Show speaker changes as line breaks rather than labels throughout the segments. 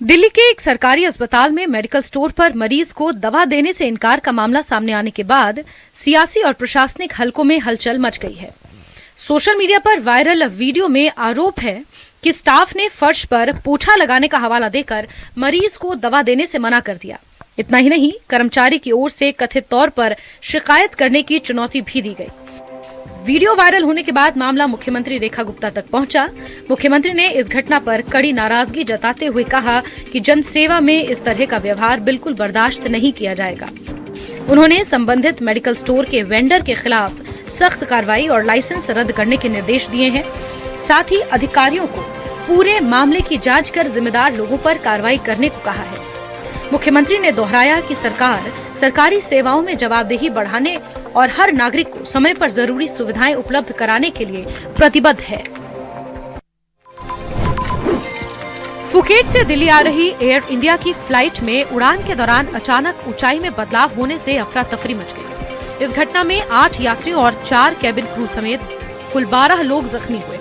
दिल्ली के एक सरकारी अस्पताल में मेडिकल स्टोर पर मरीज को दवा देने से इनकार का मामला सामने आने के बाद सियासी और प्रशासनिक हलकों में हलचल मच गई है। सोशल मीडिया पर वायरल वीडियो में आरोप है कि स्टाफ ने फर्श पर पोछा लगाने का हवाला देकर मरीज को दवा देने से मना कर दिया। इतना ही नहीं, कर्मचारी की ओर से कथित तौर पर शिकायत करने की चुनौती भी दी गई। वीडियो वायरल होने के बाद मामला मुख्यमंत्री रेखा गुप्ता तक पहुंचा। मुख्यमंत्री ने इस घटना पर कड़ी नाराजगी जताते हुए कहा कि जनसेवा में इस तरह का व्यवहार बिल्कुल बर्दाश्त नहीं किया जाएगा। उन्होंने संबंधित मेडिकल स्टोर के वेंडर के खिलाफ सख्त कार्रवाई और लाइसेंस रद्द करने के निर्देश दिए हैं। साथ ही अधिकारियों को पूरे मामले की जांच कर जिम्मेदार लोगों पर कार्रवाई करने को कहा है। मुख्यमंत्री ने दोहराया कि सरकार सरकारी सेवाओं में जवाबदेही बढ़ाने और हर नागरिक को समय पर जरूरी सुविधाएं उपलब्ध कराने के लिए प्रतिबद्ध है। फुकेट से दिल्ली आ रही एयर इंडिया की फ्लाइट में उड़ान के दौरान अचानक ऊंचाई में बदलाव होने से अफरा तफरी मच गई। इस घटना में 8 यात्रियों और 4 कैबिन क्रू समेत कुल 12 लोग जख्मी हुए।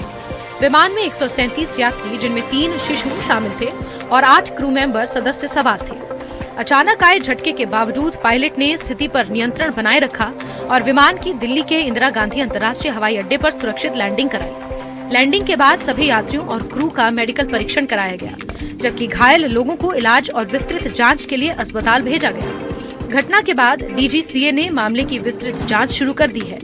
विमान में 137 यात्री, जिनमें 3 शिशु शामिल थे और 8 क्रू मेंबर सदस्य सवार थे। अचानक आए झटके के बावजूद पायलट ने स्थिति पर नियंत्रण बनाए रखा और विमान की दिल्ली के इंदिरा गांधी अंतर्राष्ट्रीय हवाई अड्डे पर सुरक्षित लैंडिंग कराई। लैंडिंग के बाद सभी यात्रियों और क्रू का मेडिकल परीक्षण कराया गया, जबकि घायल लोगों को इलाज और विस्तृत जांच के लिए अस्पताल भेजा गया। घटना के बाद DGCA ने मामले की विस्तृत जांच शुरू कर दी है।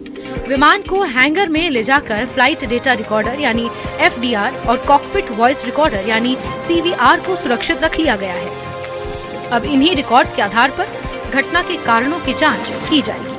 विमान को हैंगर में ले जाकर फ्लाइट डेटा रिकॉर्डर यानी FDR और कॉकपिट वॉइस रिकॉर्डर यानी CVR को सुरक्षित रख लिया गया है। अब इन्हीं रिकॉर्ड्स के आधार पर घटना के कारणों की जांच की जाएगी।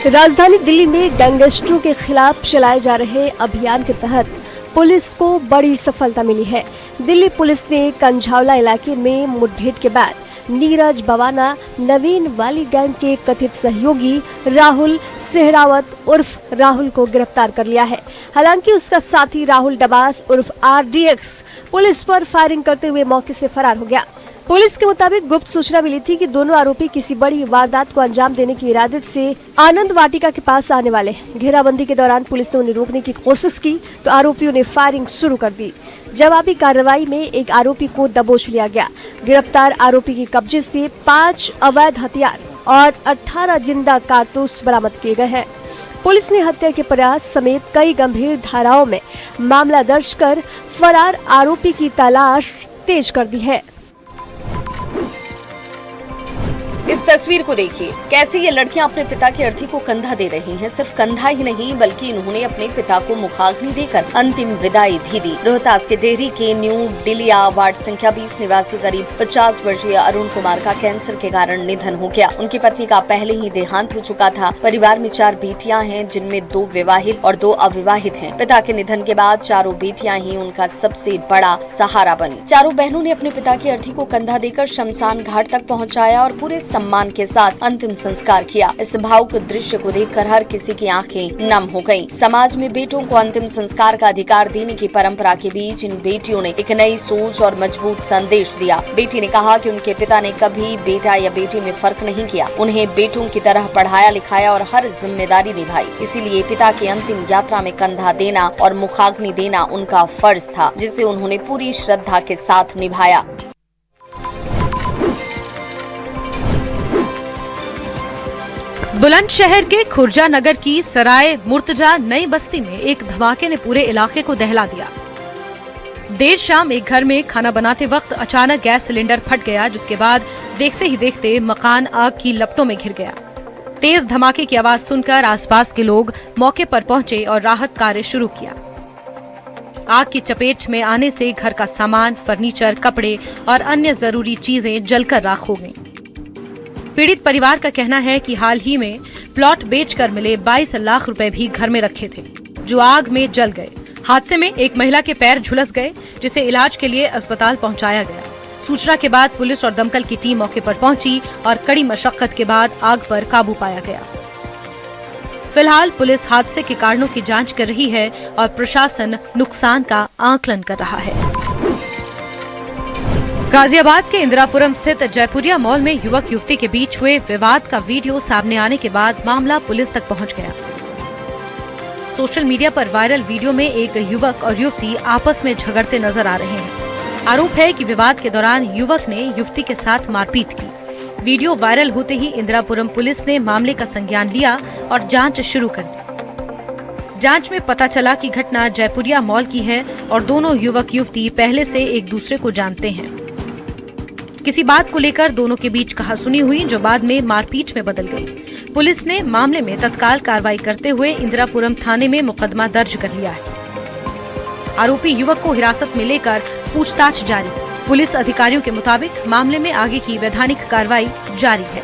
राजधानी दिल्ली में गैंगस्टरों के खिलाफ चलाए जा रहे अभियान के तहत पुलिस को बड़ी सफलता मिली है। दिल्ली पुलिस ने कंझावला इलाके में मुठभेड़ के बाद नीरज बवाना नवीन वाली गैंग के कथित सहयोगी राहुल सेहरावत उर्फ राहुल को गिरफ्तार कर लिया है। हालांकि उसका साथी राहुल डबास उर्फ RDX पुलिस पर फायरिंग करते हुए मौके से फरार हो गया। पुलिस के मुताबिक गुप्त सूचना मिली थी कि दोनों आरोपी किसी बड़ी वारदात को अंजाम देने की इरादे से आनंद वाटिका के पास आने वाले हैं। घेराबंदी के दौरान पुलिस ने उन्हें रोकने की कोशिश की तो आरोपियों ने फायरिंग शुरू कर दी। जवाबी कार्रवाई में एक आरोपी को दबोच लिया गया। गिरफ्तार आरोपी के कब्जे से 5 अवैध हथियार और 18 जिंदा कारतूस बरामद किए गए हैं। पुलिस ने हत्या के प्रयास समेत कई गंभीर धाराओं में मामला दर्ज कर फरार आरोपी की तलाश तेज कर दी है।
इस तस्वीर को देखिए, कैसे ये लड़कियां अपने पिता की अर्थी को कंधा दे रही हैं। सिर्फ कंधा ही नहीं बल्कि इन्होंने अपने पिता को मुखाग्नि देकर अंतिम विदाई भी दी। रोहतास के डेहरी के न्यू डिलिया वार्ड संख्या 20 निवासी करीब 50 वर्षीय अरुण कुमार का कैंसर के कारण निधन हो गया। उनकी पत्नी का पहले ही देहांत हो चुका था। परिवार में 4 बेटियां हैं, जिनमें 2 विवाहित और 2 अविवाहित हैं। पिता के निधन के बाद चारों बेटियां ही उनका सबसे बड़ा सहारा बनी। चारों बहनों ने अपने पिता की अर्थी को कंधा देकर शमशान घाट तक पहुँचाया और पूरे सम्मान के साथ अंतिम संस्कार किया। इस भावुक दृश्य को देखकर हर किसी की आंखें नम हो गईं। समाज में बेटों को अंतिम संस्कार का अधिकार देने की परंपरा के बीच इन बेटियों ने एक नई सोच और मजबूत संदेश दिया। बेटी ने कहा कि उनके पिता ने कभी बेटा या बेटी में फर्क नहीं किया, उन्हें बेटों की तरह पढ़ाया लिखाया और हर जिम्मेदारी निभाई। इसीलिए पिता की अंतिम यात्रा में कंधा देना और मुखाग्नि देना उनका फर्ज था, जिसे उन्होंने पूरी श्रद्धा के साथ निभाया।
बुलंदशहर के खुर्जा नगर की सराय मुर्तजा नई बस्ती में एक धमाके ने पूरे इलाके को दहला दिया। देर शाम एक घर में खाना बनाते वक्त अचानक गैस सिलेंडर फट गया, जिसके बाद देखते ही देखते मकान आग की लपटों में घिर गया। तेज धमाके की आवाज सुनकर आसपास के लोग मौके पर पहुंचे और राहत कार्य शुरू किया। आग की चपेट में आने से घर का सामान, फर्नीचर, कपड़े और अन्य जरूरी चीजें जलकर राख हो गईं। पीड़ित परिवार का कहना है कि हाल ही में प्लॉट बेचकर मिले 22 लाख रुपए भी घर में रखे थे, जो आग में जल गए। हादसे में एक महिला के पैर झुलस गए, जिसे इलाज के लिए अस्पताल पहुंचाया गया। सूचना के बाद पुलिस और दमकल की टीम मौके पर पहुंची और कड़ी मशक्कत के बाद आग पर काबू पाया गया। फिलहाल पुलिस हादसे के कारणों की जांच कर रही है और प्रशासन नुकसान का आकलन कर रहा है। गाजियाबाद के इंदिरापुरम स्थित जयपुरिया मॉल में युवक युवती के बीच हुए विवाद का वीडियो सामने आने के बाद मामला पुलिस तक पहुंच गया। सोशल मीडिया पर वायरल वीडियो में एक युवक और युवती आपस में झगड़ते नजर आ रहे हैं। आरोप है कि विवाद के दौरान युवक ने युवती के साथ मारपीट की। वीडियो वायरल होते ही इंदिरापुरम पुलिस ने मामले का संज्ञान लिया और जांच शुरू कर दी। जांच में पता चला कि घटना जयपुरिया मॉल की है और दोनों युवक युवती पहले से एक दूसरे को जानते हैं। किसी बात को लेकर दोनों के बीच कहासुनी हुई, जो बाद में मारपीट में बदल गई। पुलिस ने मामले में तत्काल कार्रवाई करते हुए इंदिरापुरम थाने में मुकदमा दर्ज कर लिया है। आरोपी युवक को हिरासत में लेकर पूछताछ जारी। पुलिस अधिकारियों के मुताबिक मामले में आगे की वैधानिक कार्रवाई जारी है।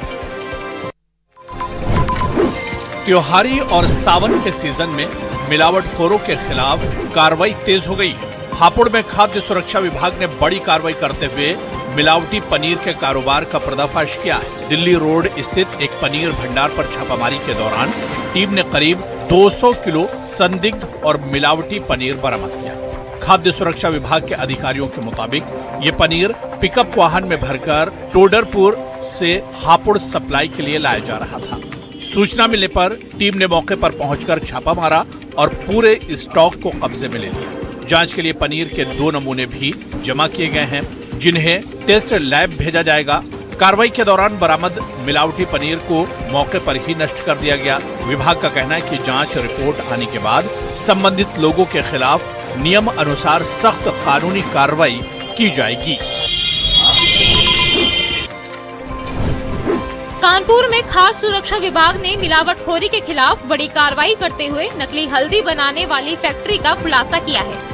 त्योहारी और सावन के सीजन में मिलावटखोरों के खिलाफ कार्रवाई तेज हो गई है। हापुड़ में खाद्य सुरक्षा विभाग ने बड़ी कार्रवाई करते हुए मिलावटी पनीर के कारोबार का पर्दाफाश किया है। दिल्ली रोड स्थित एक पनीर भंडार पर छापामारी के दौरान टीम ने करीब 200 किलो संदिग्ध और मिलावटी पनीर बरामद किया। खाद्य सुरक्षा विभाग के अधिकारियों के मुताबिक ये पनीर पिकअप वाहन में भरकर टोडरपुर से हापुड़ सप्लाई के लिए लाया जा रहा था। सूचना मिलने पर टीम ने मौके पर पहुंचकर छापा मारा और पूरे स्टॉक को कब्जे में ले लिया। जांच के लिए पनीर के 2 नमूने भी जमा किए गए हैं, जिन्हें टेस्ट लैब भेजा जाएगा। कार्रवाई के दौरान बरामद मिलावटी पनीर को मौके पर ही नष्ट कर दिया गया। विभाग का कहना है कि जांच रिपोर्ट आने के बाद संबंधित लोगों के खिलाफ नियम अनुसार सख्त कानूनी कार्रवाई की जाएगी।
कानपुर में खाद्य सुरक्षा विभाग ने मिलावटखोरी के खिलाफ बड़ी कार्रवाई करते हुए नकली हल्दी बनाने वाली फैक्ट्री का खुलासा किया है।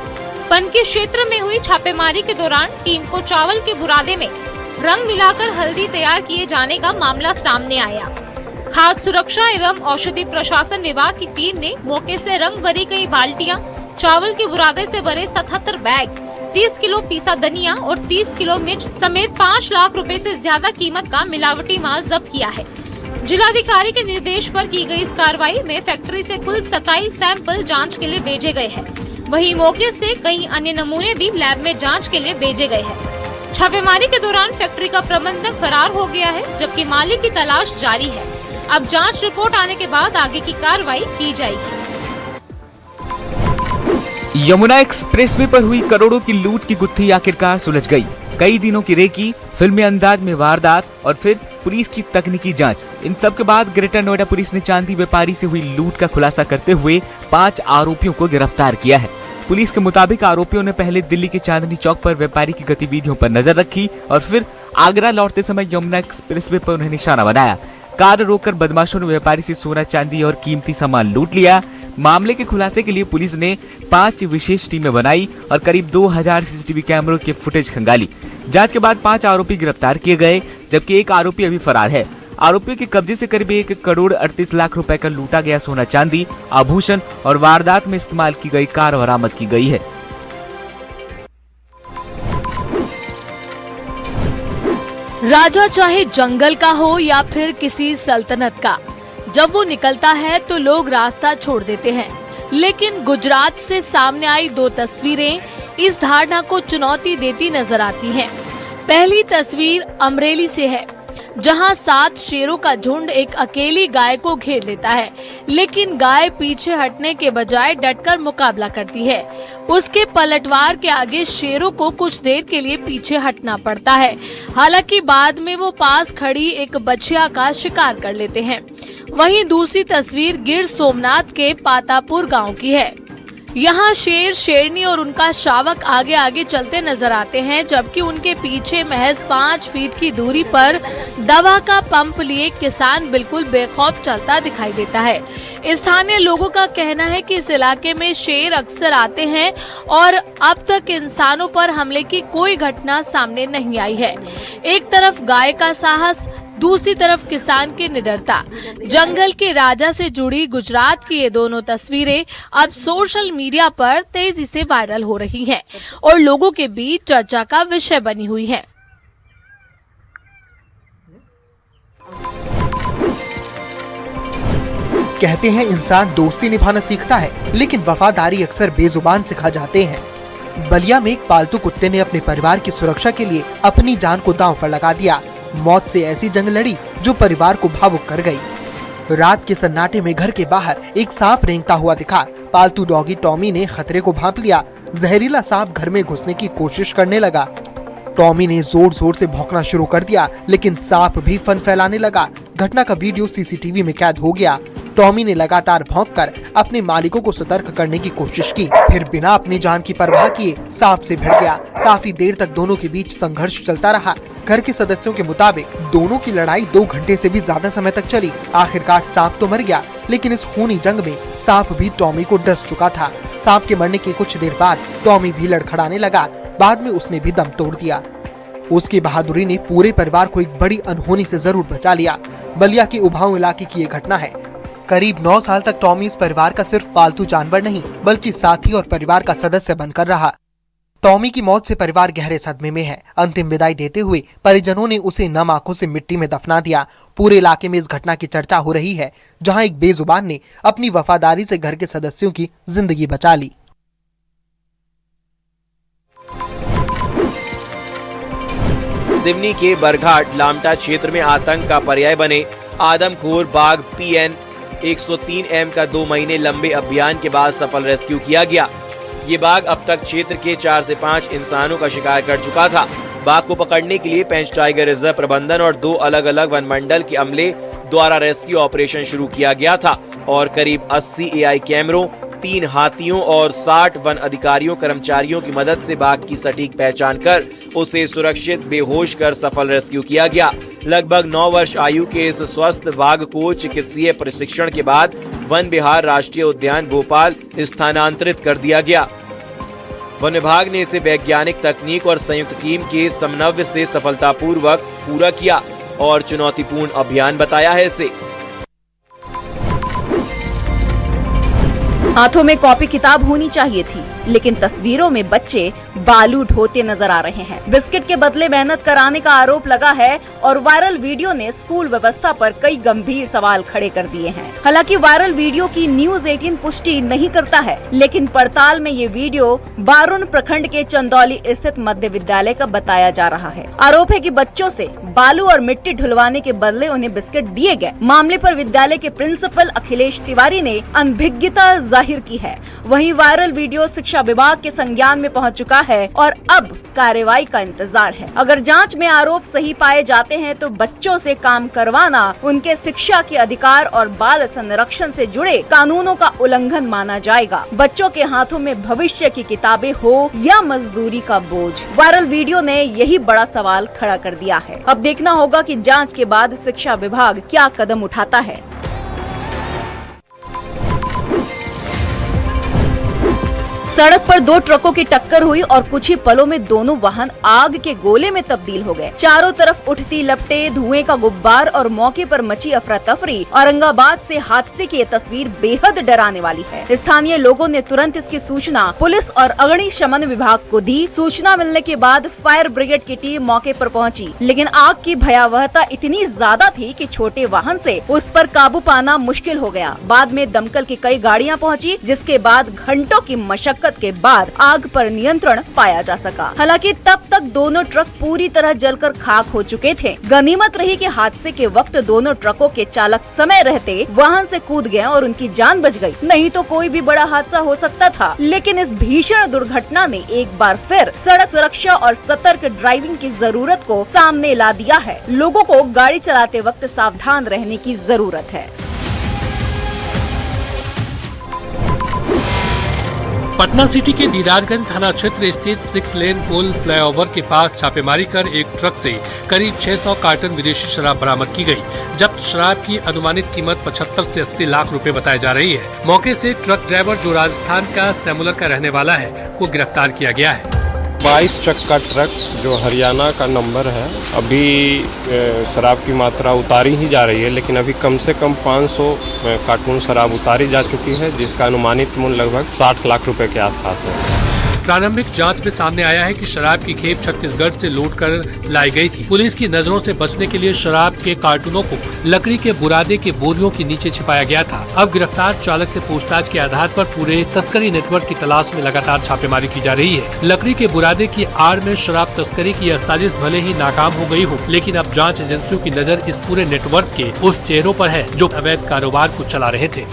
पनकी क्षेत्र में हुई छापेमारी के दौरान टीम को चावल के बुरादे में रंग मिलाकर हल्दी तैयार किए जाने का मामला सामने आया। खाद्य सुरक्षा एवं औषधि प्रशासन विभाग की टीम ने मौके से रंग भरी कई बाल्टियां, चावल के बुरादे से भरे 77 बैग, 30 किलो पीसा धनिया और 30 किलो मिर्च समेत 5 लाख रुपए से ज्यादा कीमत का मिलावटी माल जब्त किया है। जिलाधिकारी के निर्देश पर की गई इस कार्रवाई में फैक्ट्री से कुल 27 सैंपल जांच के लिए भेजे गए हैं। वहीं मौके से कई अन्य नमूने भी लैब में जांच के लिए भेजे गए हैं। छापेमारी के दौरान फैक्ट्री का प्रबंधक फरार हो गया है, जबकि मालिक की तलाश जारी है। अब जांच रिपोर्ट आने के बाद आगे की कार्रवाई की जाएगी।
यमुना एक्सप्रेसवे पर हुई करोड़ों की लूट की गुत्थी आखिरकार सुलझ गई। कई दिनों की रेकी, फिल्मी अंदाज में वारदात और फिर पुलिस की तकनीकी जांच, इन सब के बाद ग्रेटर नोएडा पुलिस ने चांदी व्यापारी से हुई लूट का खुलासा करते हुए 5 आरोपियों को गिरफ्तार किया है। पुलिस के मुताबिक आरोपियों ने पहले दिल्ली के चांदनी चौक पर व्यापारी की गतिविधियों पर नजर रखी और फिर आगरा लौटते समय यमुना एक्सप्रेसवे पर उन्हें निशाना बनाया। कार रोककर बदमाशों ने व्यापारी से सोना, चांदी और कीमती सामान लूट लिया। मामले के खुलासे के लिए पुलिस ने 5 विशेष टीमें बनाई और करीब 2000 सीसीटीवी कैमरों के फुटेज खंगाली। जांच के बाद 5 आरोपी गिरफ्तार किए गए, जबकि एक आरोपी अभी फरार है। आरोपियों के कब्जे से करीब 1 करोड़ 38 लाख रुपए का लूटा गया सोना, चांदी, आभूषण और वारदात में इस्तेमाल की गई कार बरामद की गई है।
राजा चाहे जंगल का हो या फिर किसी सल्तनत का, जब वो निकलता है तो लोग रास्ता छोड़ देते हैं। लेकिन गुजरात से सामने आई 2 तस्वीरें इस धारणा को चुनौती देती नजर आती हैं। पहली तस्वीर अमरेली से है, जहां 7 शेरों का झुंड एक अकेली गाय को घेर लेता है, लेकिन गाय पीछे हटने के बजाय डटकर मुकाबला करती है। उसके पलटवार के आगे शेरों को कुछ देर के लिए पीछे हटना पड़ता है। हालांकि बाद में वो पास खड़ी एक बछिया का शिकार कर लेते हैं। वहीं दूसरी तस्वीर गिर सोमनाथ के पातापुर गांव की है। यहाँ शेर, शेरनी और उनका शावक आगे आगे चलते नजर आते हैं, जबकि उनके पीछे महज 5 फीट की दूरी पर दवा का पंप लिए किसान बिल्कुल बेखौफ चलता दिखाई देता है। स्थानीय लोगों का कहना है कि इस इलाके में शेर अक्सर आते हैं और अब तक इंसानों पर हमले की कोई घटना सामने नहीं आई है। एक तरफ गाय का साहस, दूसरी तरफ किसान की निडरता। जंगल के राजा से जुड़ी गुजरात की ये दोनों तस्वीरें अब सोशल मीडिया पर तेजी से वायरल हो रही हैं और लोगों के बीच चर्चा का विषय बनी हुई है।
कहते हैं इंसान दोस्ती निभाना सीखता है, लेकिन वफादारी अक्सर बेजुबान सिखा जाते हैं। बलिया में एक पालतू कुत्ते ने अपने परिवार की सुरक्षा के लिए अपनी जान को दांव पर लगा दिया। मौत से ऐसी जंग लड़ी जो परिवार को भावुक कर गई। रात के सन्नाटे में घर के बाहर एक सांप रेंगता हुआ दिखा। पालतू डॉगी टॉमी ने खतरे को भांप लिया। जहरीला सांप घर में घुसने की कोशिश करने लगा। टॉमी ने जोर जोर से भौंकना शुरू कर दिया, लेकिन सांप भी फन फैलाने लगा। घटना का वीडियो सीसीटीवी में कैद हो गया। टॉमी ने लगातार भौंककर अपने मालिकों को सतर्क करने की कोशिश की, फिर बिना अपनी जान की परवाह किए सांप से भिड़ गया। काफी देर तक दोनों के बीच संघर्ष चलता रहा। घर के सदस्यों के मुताबिक दोनों की लड़ाई 2 घंटे से भी ज्यादा समय तक चली। आखिरकार सांप तो मर गया, लेकिन इस खूनी जंग में सांप भी टॉमी को डस चुका था। सांप के मरने के कुछ देर बाद टॉमी भी लड़खड़ाने लगा। बाद में उसने भी दम तोड़ दिया। उसकी बहादुरी ने पूरे परिवार को एक बड़ी अनहोनी से जरूर बचा लिया। बलिया के उभाऊ इलाके की ये घटना है। करीब 9 साल तक टॉमी इस परिवार का सिर्फ पालतू जानवर नहीं, बल्कि साथी और परिवार का सदस्य बनकर रहा। टॉमी की मौत से परिवार गहरे सदमे में है। अंतिम विदाई देते हुए परिजनों ने उसे नम आंखों से मिट्टी में दफना दिया। पूरे इलाके में इस घटना की चर्चा हो रही है, जहां एक बेजुबान ने अपनी वफादारी से घर के सदस्यों की जिंदगी बचा ली।
सिवनी के बरघाट लामटा क्षेत्र में आतंक का पर्याय बने आदमखोर बाघ PN 103M का 2 महीने लंबे अभियान के बाद सफल रेस्क्यू किया गया। ये बाघ अब तक क्षेत्र के 4 से 5 इंसानों का शिकार कर चुका था। बाघ को पकड़ने के लिए पेंच टाइगर रिजर्व प्रबंधन और 2 अलग-अलग वन मंडल के अमले द्वारा रेस्क्यू ऑपरेशन शुरू किया गया था और करीब 80 AI कैमरों, 3 हाथियों और 60 वन अधिकारियों कर्मचारियों की मदद से बाघ की सटीक पहचान कर उसे सुरक्षित बेहोश कर सफल रेस्क्यू किया गया। लगभग 9 वर्ष आयु के इस स्वस्थ बाघ को चिकित्सीय प्रशिक्षण के बाद वन विहार राष्ट्रीय उद्यान भोपाल स्थानांतरित कर दिया गया। वन विभाग ने इसे वैज्ञानिक तकनीक और संयुक्त टीम के समन्वय से सफलतापूर्वक पूरा किया और चुनौतीपूर्ण अभियान बताया है इसे।
हाथों में कॉपी किताब होनी चाहिए थी, लेकिन तस्वीरों में बच्चे बालू ढोते नजर आ रहे हैं। बिस्किट के बदले मेहनत कराने का आरोप लगा है और वायरल वीडियो ने स्कूल व्यवस्था पर कई गंभीर सवाल खड़े कर दिए हैं। हालांकि वायरल वीडियो की न्यूज़ 18 पुष्टि नहीं करता है, लेकिन पड़ताल में ये वीडियो बारुण प्रखंड के चंदौली स्थित मध्य विद्यालय का बताया जा रहा है। आरोप है कि बच्चों से बालू और मिट्टी ढुलवाने के बदले उन्हें बिस्किट दिए गए। मामले पर विद्यालय के प्रिंसिपल अखिलेश तिवारी ने अनभिज्ञता जाहिर की है। वहीं वायरल वीडियो शिक्षा विभाग के संज्ञान में पहुंच चुका है और अब कार्रवाई का इंतजार है। अगर जांच में आरोप सही पाए जाते हैं तो बच्चों से काम करवाना उनके शिक्षा के अधिकार और बाल संरक्षण से जुड़े कानूनों का उल्लंघन माना जाएगा। बच्चों के हाथों में भविष्य की किताबें हो या मजदूरी का बोझ। वायरल वीडियो ने यही बड़ा सवाल खड़ा कर दिया है। अब देखना होगा कि जांच के बाद शिक्षा विभाग क्या कदम उठाता है। सड़क पर 2 ट्रकों की टक्कर हुई और कुछ ही पलों में दोनों वाहन आग के गोले में तब्दील हो गए। चारों तरफ उठती लपटे, धुएं का गुब्बार और मौके पर मची अफरा तफरी। औरंगाबाद से हादसे की ये तस्वीर बेहद डराने वाली है। स्थानीय लोगों ने तुरंत इसकी सूचना पुलिस और अग्निशमन विभाग को दी। सूचना मिलने के बाद फायर ब्रिगेड की टीम मौके पर पहुंची, लेकिन आग की भयावहता इतनी ज्यादा थी कि छोटे वाहन से उस पर काबू पाना मुश्किल हो गया। बाद में दमकल की कई गाड़ियां पहुंची, जिसके बाद घंटों की मशक्कत के बाद आग पर नियंत्रण पाया जा सका। हालांकि तब तक दोनों ट्रक पूरी तरह जलकर खाक हो चुके थे। गनीमत रही कि हादसे के वक्त दोनों ट्रकों के चालक समय रहते वाहन से कूद गए और उनकी जान बच गई, नहीं तो कोई भी बड़ा हादसा हो सकता था। लेकिन इस भीषण दुर्घटना ने एक बार फिर सड़क सुरक्षा और सतर्क ड्राइविंग की जरूरत को सामने ला दिया है। लोगों को गाड़ी चलाते वक्त सावधान रहने की जरूरत है।
पटना सिटी के दीदारगंज थाना क्षेत्र स्थित 6 लेन पुल फ्लाईओवर के पास छापेमारी कर एक ट्रक से करीब 600 कार्टन विदेशी शराब बरामद की गई। जब्त शराब की अनुमानित कीमत 75 से 80 लाख रुपए बताई जा रही है। मौके से ट्रक ड्राइवर, जो राजस्थान का सैमुलर का रहने वाला है, को गिरफ्तार किया गया है।
22 चक्का ट्रक जो हरियाणा का नंबर है, अभी शराब की मात्रा उतारी ही जा रही है, लेकिन अभी कम से कम 500 कार्टून शराब उतारी जा चुकी है, जिसका अनुमानित मूल्य लगभग 60 लाख रुपए के आसपास है।
प्रारंभिक जांच में सामने आया है कि शराब की खेप छत्तीसगढ़ से लूट कर लाई गई थी। पुलिस की नजरों से बचने के लिए शराब के कार्टूनों को लकड़ी के बुरादे के बोरियों के नीचे छिपाया गया था। अब गिरफ्तार चालक से पूछताछ के आधार पर पूरे तस्करी नेटवर्क की तलाश में लगातार छापेमारी की जा रही है। लकड़ी के बुरादे की आड़ में शराब तस्करी की यह साजिश भले ही नाकाम हो गई हो, लेकिन अब जाँच एजेंसियों की नजर इस पूरे नेटवर्क के उस चेहरों पर है जो अवैध कारोबार को चला रहे थे।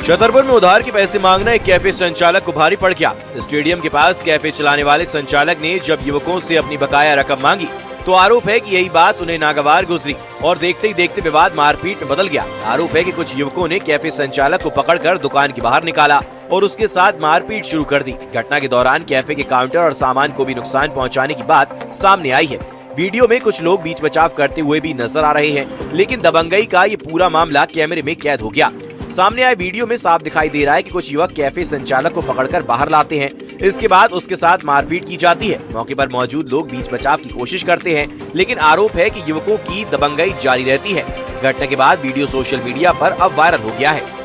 छतरपुर में उधार के पैसे मांगना एक कैफे संचालक को भारी पड़ गया। स्टेडियम के पास कैफे चलाने वाले संचालक ने जब युवकों से अपनी बकाया रकम मांगी तो आरोप है कि यही बात उन्हें नागवार गुजरी और देखते ही देखते विवाद मारपीट में बदल गया। आरोप है कि कुछ युवकों ने कैफे संचालक को पकड़कर दुकान के बाहर निकाला और उसके साथ मारपीट शुरू कर दी। घटना के दौरान कैफे के काउंटर और सामान को भी नुकसान पहुंचाने की बात सामने आई है। वीडियो में कुछ लोग बीच बचाव करते हुए भी नजर आ रहे हैं, लेकिन दबंगई का ये पूरा मामला कैमरे में कैद हो गया। सामने आए वीडियो में साफ दिखाई दे रहा है कि कुछ युवक कैफे संचालक को पकड़कर बाहर लाते हैं। इसके बाद उसके साथ मारपीट की जाती है। मौके पर मौजूद लोग बीच बचाव की कोशिश करते हैं, लेकिन आरोप है कि युवकों की दबंगई जारी रहती है। घटना के बाद वीडियो सोशल मीडिया पर अब वायरल हो गया है।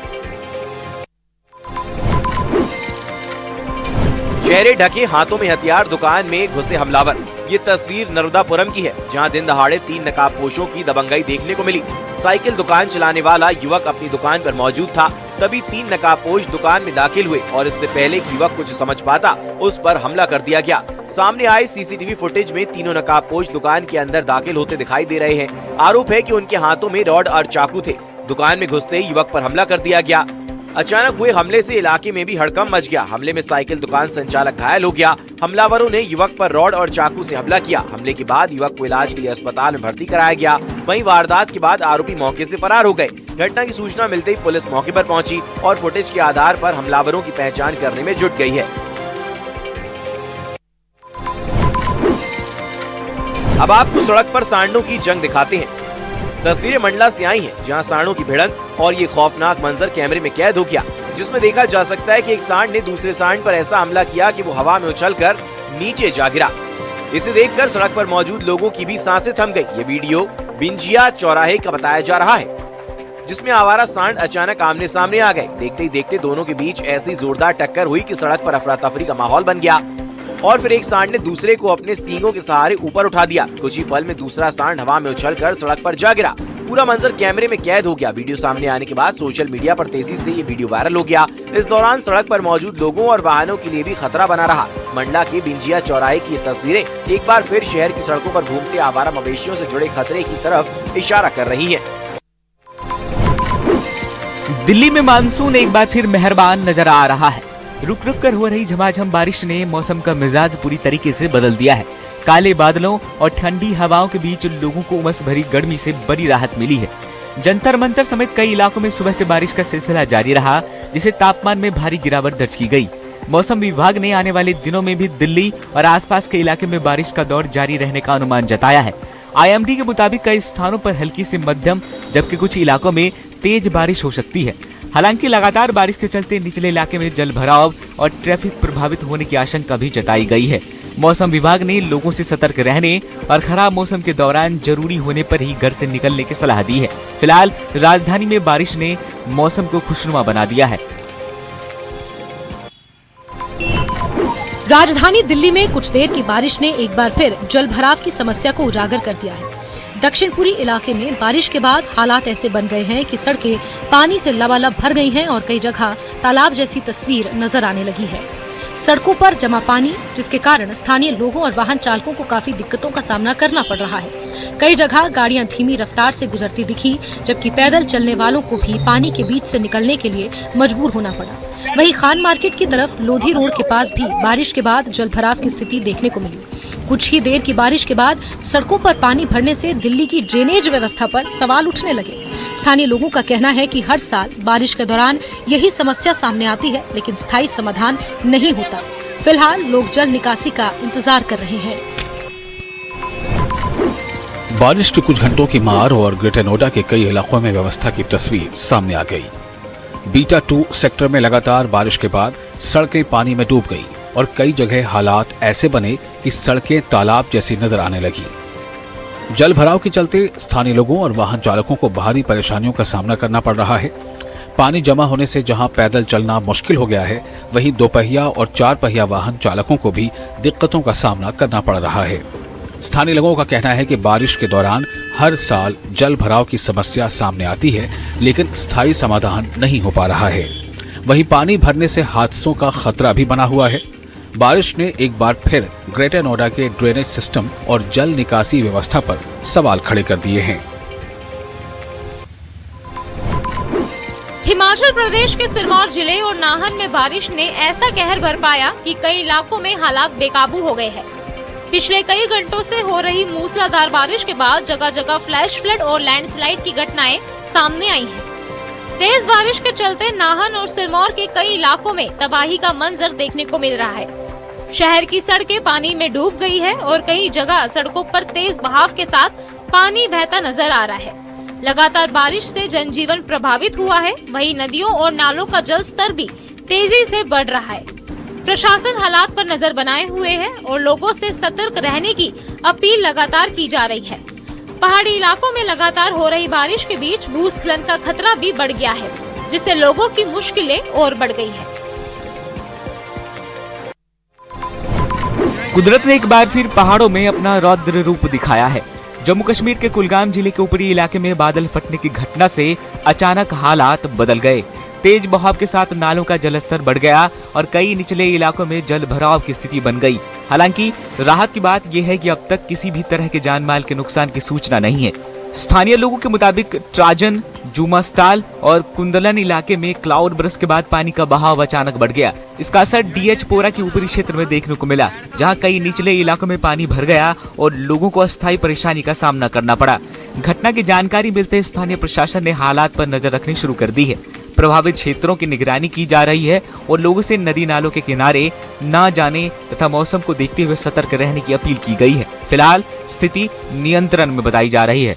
चेहरे ढके, हाथों में हथियार, दुकान में घुसे हमलावर। ये तस्वीर नर्मदापुरम की है, जहां दिन दहाड़े 3 नकाबपोशों की दबंगई देखने को मिली। साइकिल दुकान चलाने वाला युवक अपनी दुकान पर मौजूद था, तभी 3 नकाबपोश दुकान में दाखिल हुए और इससे पहले कि युवक कुछ समझ पाता उस पर हमला कर दिया गया। सामने आए सीसीटीवी फुटेज में तीनों नकाबपोश दुकान के अंदर दाखिल होते दिखाई दे रहे हैं। आरोप है कि उनके हाथों में रॉड और चाकू थे। दुकान में घुसते ही युवक पर हमला कर दिया गया। अचानक हुए हमले से इलाके में भी हड़कंप मच गया। हमले में साइकिल दुकान संचालक घायल हो गया। हमलावरों ने युवक पर रॉड और चाकू से हमला किया। हमले के बाद युवक को इलाज के लिए अस्पताल में भर्ती कराया गया। वहीं वारदात के बाद आरोपी मौके से फरार हो गए। घटना की सूचना मिलते ही पुलिस मौके पर पहुंची और फुटेज के आधार पर हमलावरों की पहचान करने में जुट गई है। अब आपको सड़क पर सांडों की जंग दिखाते हैं। तस्वीरें मंडला से आई हैं, जहां सांडों की भिड़ंत और ये खौफनाक मंजर कैमरे में कैद हो गया, जिसमें देखा जा सकता है कि एक सांड ने दूसरे सांड पर ऐसा हमला किया कि वो हवा में उछलकर नीचे जा गिरा। इसे देखकर सड़क पर मौजूद लोगों की भी सांसें थम गई। ये वीडियो बिंजिया चौराहे का बताया जा रहा है, जिसमें आवारा सांड अचानक आमने सामने आ गए। देखते ही देखते दोनों के बीच ऐसी जोरदार टक्कर हुई कि सड़क पर अफरा तफरी का माहौल बन गया और फिर एक सांड ने दूसरे को अपने सींगों के सहारे ऊपर उठा दिया। कुछ ही पल में दूसरा सांड हवा में उछलकर सड़क पर जा गिरा। पूरा मंजर कैमरे में कैद हो गया। वीडियो सामने आने के बाद सोशल मीडिया पर तेजी से ये वीडियो वायरल हो गया। इस दौरान सड़क पर मौजूद लोगों और वाहनों के लिए भी खतरा बना रहा। मंडला के बिंजिया चौराहे की ये तस्वीरें एक बार फिर शहर की सड़कों पर घूमते आवारा मवेशियों से जुड़े खतरे की तरफ इशारा कर रही है।
दिल्ली में मानसून एक बार फिर मेहरबान नजर आ रहा है। रुक रुक कर हो रही झमाझम बारिश ने मौसम का मिजाज पूरी तरीके से बदल दिया है। काले बादलों और ठंडी हवाओं के बीच लोगों को उमस भरी गर्मी से बड़ी राहत मिली है। जंतर मंतर समेत कई इलाकों में सुबह से बारिश का सिलसिला जारी रहा, जिससे तापमान में भारी गिरावट दर्ज की गई। मौसम विभाग ने आने वाले दिनों में भी दिल्ली और आसपास के इलाके में बारिश का दौर जारी रहने का अनुमान जताया है। IMD के मुताबिक कई स्थानों पर हल्की से मध्यम जबकि कुछ इलाकों में तेज बारिश हो सकती है। हालांकि लगातार बारिश के चलते निचले इलाके में जल भराव और ट्रैफिक प्रभावित होने की आशंका भी जताई गई है। मौसम विभाग ने लोगों से सतर्क रहने और खराब मौसम के दौरान जरूरी होने पर ही घर से निकलने की सलाह दी है। फिलहाल राजधानी में बारिश ने मौसम को खुशनुमा बना दिया है।
राजधानी दिल्ली में कुछ देर की बारिश ने एक बार फिर जलभराव की समस्या को उजागर कर दिया है। दक्षिण पूरी इलाके में बारिश के बाद हालात ऐसे बन गए हैं कि सड़कें पानी से लबालब भर गई हैं और कई जगह तालाब जैसी तस्वीर नजर आने लगी है। सड़कों पर जमा पानी, जिसके कारण स्थानीय लोगों और वाहन चालकों को काफी दिक्कतों का सामना करना पड़ रहा है। कई जगह गाड़ियां धीमी रफ्तार से गुजरती दिखी, जबकि पैदल चलने वालों को भी पानी के बीच से निकलने के लिए मजबूर होना पड़ा। वहीं खान मार्केट की तरफ लोधी रोड के पास भी बारिश के बाद जलभराव की स्थिति देखने को मिली। कुछ ही देर की बारिश के बाद सड़कों पर पानी भरने से दिल्ली की ड्रेनेज व्यवस्था पर सवाल उठने लगे। स्थानीय लोगों का कहना है कि हर साल बारिश के दौरान यही समस्या सामने आती है, लेकिन स्थायी समाधान नहीं होता। फिलहाल लोग जल निकासी का इंतजार कर रहे हैं।
बारिश के कुछ घंटों की मार और ग्रेटर नोएडा के कई इलाकों में व्यवस्था की तस्वीर सामने आ गई। बीटा 2 सेक्टर में लगातार बारिश के बाद सड़कें पानी में डूब गई और कई जगह हालात ऐसे बने कि सड़कें तालाब जैसी नजर आने लगी। जल भराव के चलते स्थानीय लोगों और वाहन चालकों को भारी परेशानियों का सामना करना पड़ रहा है। पानी जमा होने से जहां पैदल चलना मुश्किल हो गया है, वहीं 2 पहिया और 4 पहिया वाहन चालकों को भी दिक्कतों का सामना करना पड़ रहा है। स्थानीय लोगों का कहना है कि बारिश के दौरान हर साल जल भराव की समस्या सामने आती है, लेकिन स्थायी समाधान नहीं हो पा रहा है। वहीं पानी भरने से हादसों का खतरा भी बना हुआ है। बारिश ने एक बार फिर ग्रेटर नोएडा के ड्रेनेज सिस्टम और जल निकासी व्यवस्था पर सवाल खड़े कर दिए हैं।
हिमाचल प्रदेश के सिरमौर जिले और नाहन में बारिश ने ऐसा कहर बरपाया कि कई इलाकों में हालात बेकाबू हो गए हैं। पिछले कई घंटों से हो रही मूसलाधार बारिश के बाद जगह जगह फ्लैश फ्लड और लैंडस्लाइड की घटनाएं सामने आई हैं। तेज बारिश के चलते नाहन और सिरमौर के कई इलाकों में तबाही का मंजर देखने को मिल रहा है। शहर की सड़कें पानी में डूब गई है और कई जगह सड़कों पर तेज बहाव के साथ पानी बहता नजर आ रहा है। लगातार बारिश से जनजीवन प्रभावित हुआ है, वहीं नदियों और नालों का जल स्तर भी तेजी से बढ़ रहा है। प्रशासन हालात पर नजर बनाए हुए है और लोगों से सतर्क रहने की अपील लगातार की जा रही है। पहाड़ी इलाकों में लगातार हो रही बारिश के बीच भूस्खलन का खतरा भी बढ़ गया है, जिससे लोगों की मुश्किलें और बढ़ गई है।
कुदरत ने एक बार फिर पहाड़ों में अपना रौद्र रूप दिखाया है। जम्मू कश्मीर के कुलगाम जिले के ऊपरी इलाके में बादल फटने की घटना से अचानक हालात बदल गए। तेज बहाव के साथ नालों का जलस्तर बढ़ गया और कई निचले इलाकों में जल भराव की स्थिति बन गई। हालांकि राहत की बात यह है कि अब तक किसी भी तरह के जान माल के नुकसान की सूचना नहीं है। स्थानीय लोगों के मुताबिक ट्राजन, जुमास्ताल और कुंदलन इलाके में क्लाउड बरस के बाद पानी का बहाव अचानक बढ़ गया। इसका असर डीएच पोरा के ऊपरी क्षेत्र में देखने को मिला, जहां कई निचले इलाकों में पानी भर गया और लोगों को अस्थायी परेशानी का सामना करना पड़ा। घटना की जानकारी मिलते स्थानीय प्रशासन ने हालात पर नजर रखनी शुरू कर दी है। प्रभावित क्षेत्रों की निगरानी की जा रही है और लोगों से नदी नालों के किनारे न जाने तथा मौसम को देखते हुए सतर्क रहने की अपील की गई है। फिलहाल स्थिति नियंत्रण में बताई जा रही है।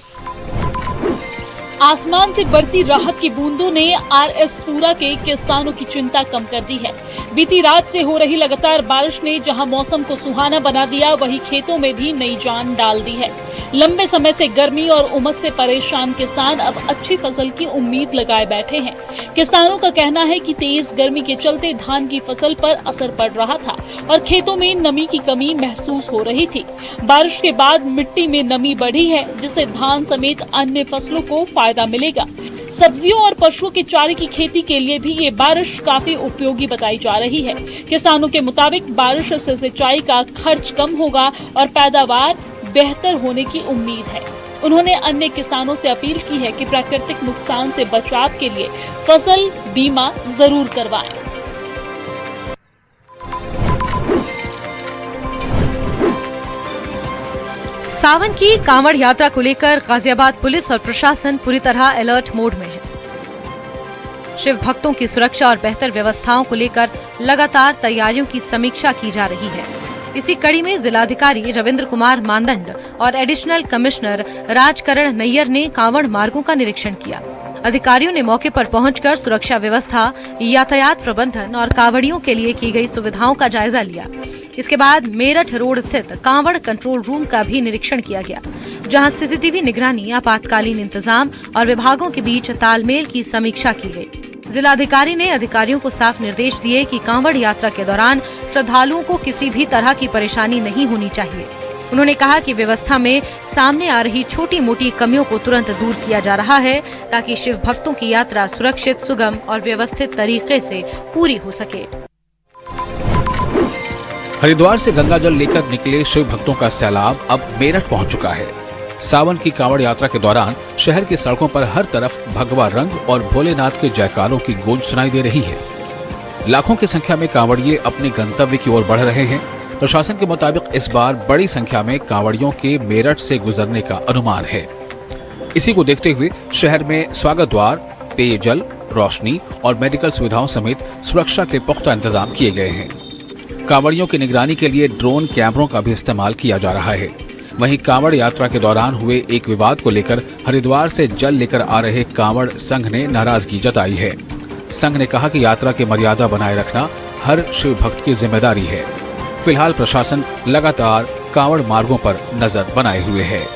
आसमान से बरसी राहत की बूंदों ने आरएस पुरा के किसानों की चिंता कम कर दी है। बीती रात से हो रही लगातार बारिश ने जहां मौसम को सुहाना बना दिया, वहीं खेतों में भी नई जान डाल दी है। लंबे समय से गर्मी और उमस से परेशान किसान अब अच्छी फसल की उम्मीद लगाए बैठे हैं। किसानों का कहना है कि तेज गर्मी के चलते धान की फसल पर असर पड़ रहा था और खेतों में नमी की कमी महसूस हो रही थी। बारिश के बाद मिट्टी में नमी बढ़ी है, जिससे धान समेत अन्य फसलों को फायदा मिलेगा। सब्जियों और पशुओं के चारे की खेती के लिए भी ये बारिश काफी उपयोगी बताई जा रही है। किसानों के मुताबिक बारिश से सिंचाई का खर्च कम होगा और पैदावार बेहतर होने की उम्मीद है। उन्होंने अन्य किसानों से अपील की है कि प्राकृतिक नुकसान से बचाव के लिए फसल बीमा जरूर करवाएं।
सावन की कांवड़ यात्रा को लेकर गाजियाबाद पुलिस और प्रशासन पूरी तरह अलर्ट मोड में है। शिव भक्तों की सुरक्षा और बेहतर व्यवस्थाओं को लेकर लगातार तैयारियों की समीक्षा की जा रही है। इसी कड़ी में जिलाधिकारी रविंद्र कुमार मानदंड और एडिशनल कमिश्नर राजकरण नैयर ने कांवड़ मार्गों का निरीक्षण किया। अधिकारियों ने मौके पर पहुंचकर सुरक्षा व्यवस्था, यातायात प्रबंधन और कांवड़ियों के लिए की गई सुविधाओं का जायजा लिया। इसके बाद मेरठ रोड स्थित कांवड़ कंट्रोल रूम का भी निरीक्षण किया गया, जहां सीसीटीवी निगरानी, आपातकालीन इंतजाम और विभागों के बीच तालमेल की समीक्षा की गई। जिलाधिकारी ने अधिकारियों को साफ निर्देश दिए कि कांवड़ यात्रा के दौरान श्रद्धालुओं को किसी भी तरह की परेशानी नहीं होनी चाहिए। उन्होंने कहा कि व्यवस्था में सामने आ रही छोटी मोटी कमियों को तुरंत दूर किया जा रहा है, ताकि शिव भक्तों की यात्रा सुरक्षित, सुगम और व्यवस्थित तरीके से पूरी हो सके।
हरिद्वार से गंगा जल लेकर निकले शिव भक्तों का सैलाब अब मेरठ पहुंच चुका है। सावन की कांवड़ यात्रा के दौरान शहर की सड़कों पर हर तरफ भगवा रंग और भोलेनाथ के जयकारों की गूंज सुनाई दे रही है। लाखों की संख्या में कांवड़िए अपने गंतव्य की ओर बढ़ रहे हैं। प्रशासन के मुताबिक इस बार बड़ी संख्या में कांवड़ियों के मेरठ से गुजरने का अनुमान है। इसी को देखते हुए शहर में स्वागत द्वार, पेयजल, रोशनी और मेडिकल सुविधाओं समेत सुरक्षा के पुख्ता इंतजाम किए गए हैं। कांवड़ियों की निगरानी के लिए ड्रोन कैमरों का भी इस्तेमाल किया जा रहा है। वहीं कांवड़ यात्रा के दौरान हुए एक विवाद को लेकर हरिद्वार से जल लेकर आ रहे कांवड़ संघ ने नाराजगी जताई है। संघ ने कहा कि यात्रा की मर्यादा बनाए रखना हर शिव भक्त की जिम्मेदारी है। फिलहाल प्रशासन लगातार कांवड़ मार्गों पर नजर बनाए हुए है।